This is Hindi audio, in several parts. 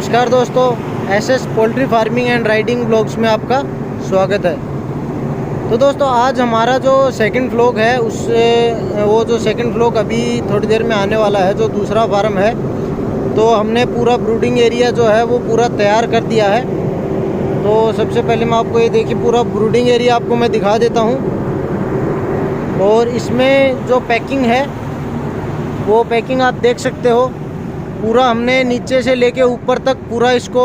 नमस्कार दोस्तों, SS poultry farming and riding blogs में आपका स्वागत है। तो दोस्तों आज हमारा जो सेकंड व्लॉग है वो जो सेकंड व्लॉग अभी थोड़ी देर में आने वाला है, जो दूसरा फार्म है, तो हमने पूरा ब्रूडिंग एरिया जो है वो पूरा तैयार कर दिया है। तो सबसे पहले मैं आपको ये देखिए पूरा ब्रूडिंग एरिया आपको मैं दिखा देता हूँ। और इसमें जो पैकिंग है वो पैकिंग आप देख सकते हो, पूरा हमने नीचे से लेके ऊपर तक पूरा इसको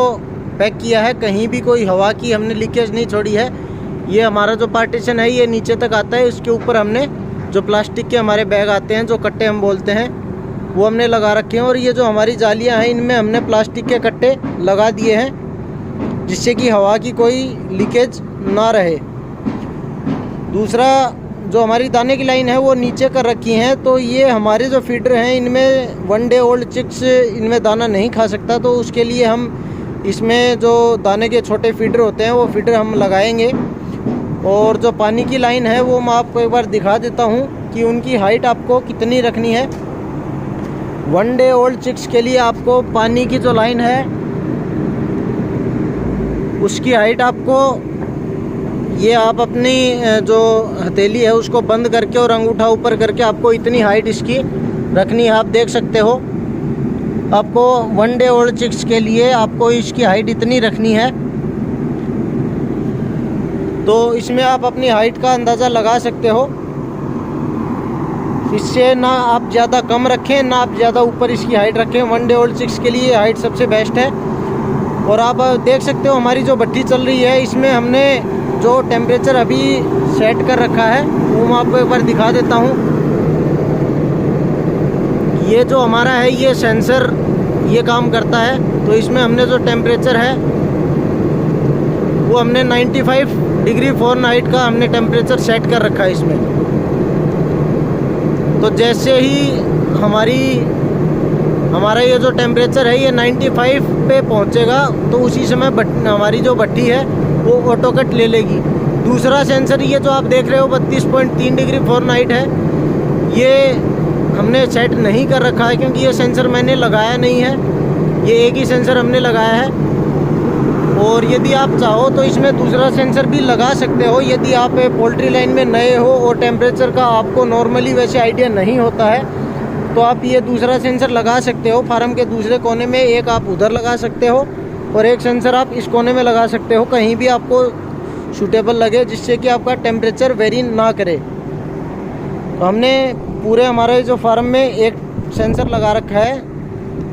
पैक किया है। कहीं भी कोई हवा की हमने लीकेज नहीं छोड़ी है। ये हमारा जो पार्टीशन है ये नीचे तक आता है। इसके ऊपर हमने जो प्लास्टिक के हमारे बैग आते हैं, जो कट्टे हम बोलते हैं, वो हमने लगा रखे हैं। और ये जो हमारी जालियां हैं इनमें हमने प्लास्टिक के कट्टे लगा दिए हैं, जिससे कि हवा की कोई लीकेज ना रहे। दूसरा, जो हमारी दाने की लाइन है वो नीचे कर रखी हैं। तो ये हमारे जो फीडर हैं इनमें 1 डे ओल्ड चिक्स इनमें दाना नहीं खा सकता, तो उसके लिए हम इसमें जो दाने के छोटे फीडर होते हैं वो फीडर हम लगाएंगे। और जो पानी की लाइन है वो मैं आपको एक बार दिखा देता हूँ कि उनकी हाइट आपको कितनी रखनी है। 1 डे ओल्ड चिक्स के लिए आपको पानी की जो लाइन है उसकी हाइट आपको, ये आप अपनी जो हथेली है उसको बंद करके और अंगूठा ऊपर करके आपको इतनी हाइट इसकी रखनी है। आप देख सकते हो, आपको 1 डे ओल्ड चिक्स के लिए आपको इसकी हाइट इतनी रखनी है। तो इसमें आप अपनी हाइट का अंदाज़ा लगा सकते हो। इससे ना आप ज़्यादा कम रखें ना आप ज़्यादा ऊपर इसकी हाइट रखें। 1 डे ओल्ड चिक्स के लिए हाइट सबसे बेस्ट है। और आप देख सकते हो हमारी जो भट्टी चल रही है इसमें हमने जो टेम्परेचर अभी सेट कर रखा है वो मैं आपको एक बार दिखा देता हूँ। ये जो हमारा है ये सेंसर ये काम करता है। तो इसमें हमने जो टेम्परेचर है वो हमने 95 डिग्री फ़ारेनहाइट का हमने टेम्परेचर सेट कर रखा है इसमें। तो जैसे ही हमारा ये जो टेम्परेचर है ये 95 पे पहुँचेगा तो उसी समय हमारी जो भट्टी है वो ऑटो कट ले लेगी। दूसरा सेंसर ये जो आप देख रहे हो 32.3 डिग्री फ़ारेनहाइट है, ये हमने सेट नहीं कर रखा है क्योंकि ये सेंसर मैंने लगाया नहीं है। ये एक ही सेंसर हमने लगाया है। और यदि आप चाहो तो इसमें दूसरा सेंसर भी लगा सकते हो। यदि आप पोल्ट्री लाइन में नए हो और टेम्परेचर का आपको नॉर्मली वैसे आइडिया नहीं होता है तो आप ये दूसरा सेंसर लगा सकते हो। फार्म के दूसरे कोने में एक आप उधर लगा सकते हो और एक सेंसर आप इस कोने में लगा सकते हो, कहीं भी आपको सूटेबल लगे, जिससे कि आपका टेम्परेचर वेरी ना करे। तो हमने पूरे हमारे जो फार्म में एक सेंसर लगा रखा है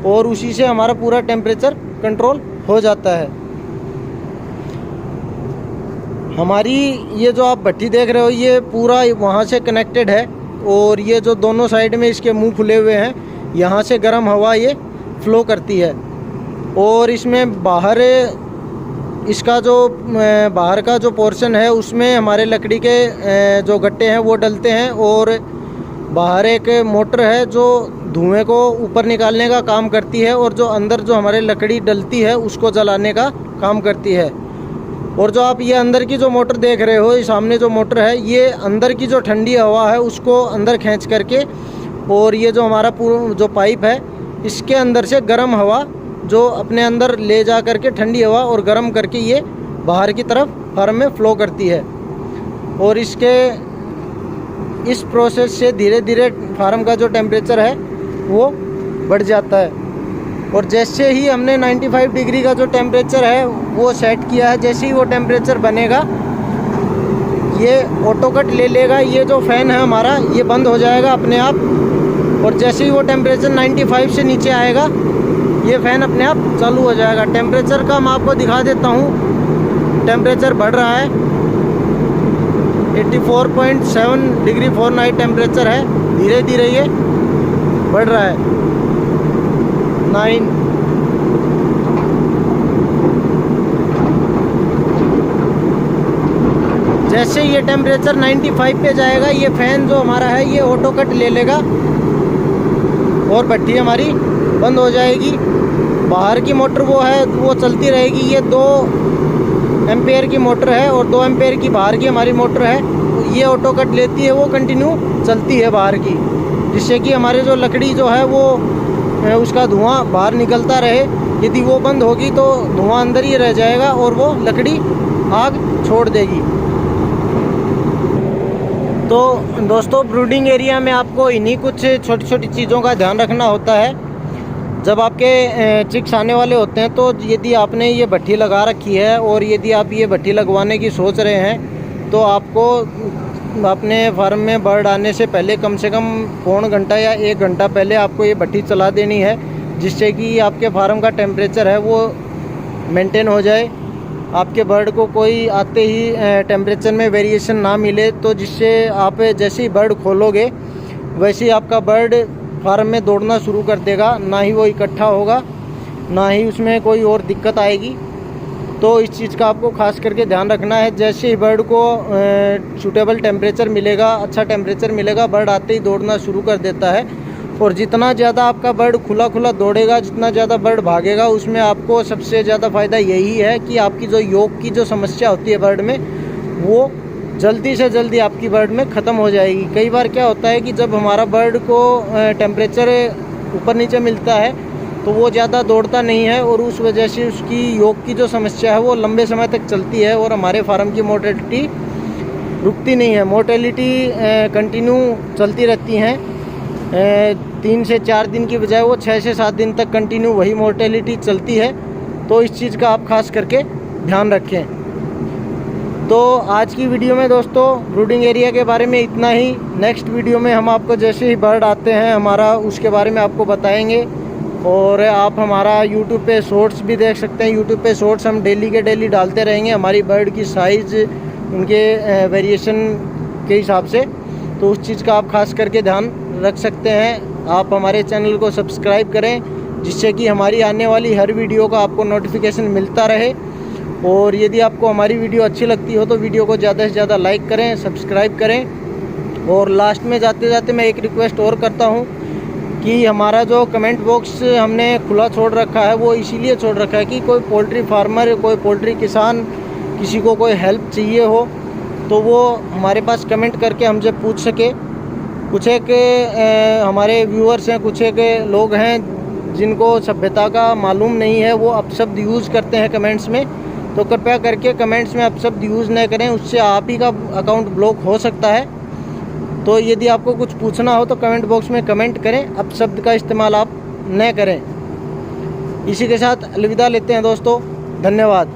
और उसी से हमारा पूरा टेम्परेचर कंट्रोल हो जाता है। हमारी ये जो आप भट्टी देख रहे हो ये पूरा वहाँ से कनेक्टेड है। और ये जो दोनों साइड में इसके मुंह खुले हुए हैं, यहाँ से गर्म हवा ये फ्लो करती है। और इसमें बाहर इसका जो बाहर का जो पोर्शन है उसमें हमारे लकड़ी के जो गट्टे हैं वो डलते हैं। और बाहर एक मोटर है जो धुएं को ऊपर निकालने का काम करती है और जो अंदर जो हमारे लकड़ी डलती है उसको जलाने का काम करती है। और जो आप ये अंदर की जो मोटर देख रहे हो, ये सामने जो मोटर है, ये अंदर की जो ठंडी हवा है उसको अंदर खींच करके, और ये जो हमारा पूरा जो पाइप है इसके अंदर से गर्म हवा जो अपने अंदर ले जा करके ठंडी हवा और गर्म करके ये बाहर की तरफ फार्म में फ़्लो करती है। और इस प्रोसेस से धीरे धीरे फार्म का जो टेम्परेचर है वो बढ़ जाता है। और जैसे ही हमने 95 डिग्री का जो टेम्परेचर है वो सेट किया है, जैसे ही वो टेम्परेचर बनेगा ये ऑटो कट ले लेगा। ये जो फ़ैन है हमारा ये बंद हो जाएगा अपने आप। और जैसे ही वो टेम्परेचर 95 से नीचे आएगा ये फ़ैन अपने आप चालू हो जाएगा। टेम्परेचर का मैं आपको दिखा देता हूँ, टेम्परेचर बढ़ रहा है। 84.7 डिग्री फ़ारेनहाइट टेम्परेचर है, धीरे धीरे ये बढ़ रहा है। 9 जैसे ये टेम्परेचर 95 पे जाएगा ये फ़ैन जो हमारा है ये ऑटो कट ले लेगा और भट्टी हमारी बंद हो जाएगी। बाहर की मोटर वो चलती रहेगी। ये 2 एम्पेयर की मोटर है और 2 एम्पेयर की बाहर की हमारी मोटर है। ये ऑटो कट लेती है, वो कंटिन्यू चलती है बाहर की, जिससे कि हमारे जो लकड़ी जो है वो उसका धुआं बाहर निकलता रहे। यदि वो बंद होगी तो धुआं अंदर ही रह जाएगा और वो लकड़ी आग छोड़ देगी। तो दोस्तों ब्रूडिंग एरिया में आपको इन्हीं कुछ छोटी छोटी चीज़ों का ध्यान रखना होता है। जब आपके चिक्स आने वाले होते हैं तो यदि आपने ये भट्ठी लगा रखी है और यदि आप ये भट्ठी लगवाने की सोच रहे हैं तो आपको अपने फार्म में बर्ड आने से पहले कम से कम पौन घंटा या 1 घंटा पहले आपको ये भट्ठी चला देनी है, जिससे कि आपके फार्म का टेम्परेचर है वो मेंटेन हो जाए, आपके बर्ड को कोई आते ही टेम्परेचर में वेरिएशन ना मिले, तो जिससे आप जैसे ही बर्ड खोलोगे वैसे ही आपका बर्ड फार्म में दौड़ना शुरू कर देगा, ना ही वो इकट्ठा होगा, ना ही उसमें कोई और दिक्कत आएगी। तो इस चीज़ का आपको खास करके ध्यान रखना है। जैसे ही बर्ड को सूटेबल टेम्परेचर मिलेगा, अच्छा टेम्परेचर मिलेगा, बर्ड आते ही दौड़ना शुरू कर देता है। और जितना ज़्यादा आपका बर्ड खुला खुला दौड़ेगा, जितना ज़्यादा बर्ड भागेगा, उसमें आपको सबसे ज़्यादा फ़ायदा यही है कि आपकी जो योग की जो समस्या होती है बर्ड में, वो जल्दी से जल्दी आपकी बर्ड में ख़त्म हो जाएगी। कई बार क्या होता है कि जब हमारा बर्ड को टेम्परेचर ऊपर नीचे मिलता है तो वो ज़्यादा दौड़ता नहीं है और उस वजह से उसकी योग की जो समस्या है वो लंबे समय तक चलती है और हमारे फार्म की मोर्टेलिटी रुकती नहीं है। मोर्टेलिटी कंटिन्यू चलती रहती हैं, 3 से 4 दिन की बजाय वो 6 से 7 दिन तक कंटिन्यू वही मोर्टेलिटी चलती है। तो इस चीज़ का आप खास करके ध्यान रखें। तो आज की वीडियो में दोस्तों ब्रूडिंग एरिया के बारे में इतना ही। नेक्स्ट वीडियो में हम आपको जैसे ही बर्ड आते हैं हमारा उसके बारे में आपको बताएंगे। और आप हमारा यूट्यूब पे शॉर्ट्स भी देख सकते हैं। यूट्यूब पे शॉर्ट्स हम डेली के डेली डालते रहेंगे, हमारी बर्ड की साइज़, उनके वेरिएशन के हिसाब से। तो उस चीज़ का आप खास करके ध्यान रख सकते हैं। आप हमारे चैनल को सब्सक्राइब करें, जिससे कि हमारी आने वाली हर वीडियो का आपको नोटिफिकेशन मिलता रहे। और यदि आपको हमारी वीडियो अच्छी लगती हो तो वीडियो को ज़्यादा से ज़्यादा लाइक करें, सब्सक्राइब करें। और लास्ट में जाते जाते मैं एक रिक्वेस्ट और करता हूँ कि हमारा जो कमेंट बॉक्स हमने खुला छोड़ रखा है वो इसीलिए छोड़ रखा है कि कोई पोल्ट्री फार्मर, कोई पोल्ट्री किसान, किसी को कोई हेल्प चाहिए हो तो वो हमारे पास कमेंट करके हमसे पूछ सके। कुछ एक हमारे व्यूअर्स हैं, कुछ एक लोग हैं जिनको सभ्यता का मालूम नहीं है, वो अपशब्द यूज़ करते हैं कमेंट्स में। तो कृपया करके कमेंट्स में अपशब्द यूज़ न करें, उससे आप ही का अकाउंट ब्लॉक हो सकता है। तो यदि आपको कुछ पूछना हो तो कमेंट बॉक्स में कमेंट करें, अपशब्द का इस्तेमाल आप न करें। इसी के साथ अलविदा लेते हैं दोस्तों, धन्यवाद।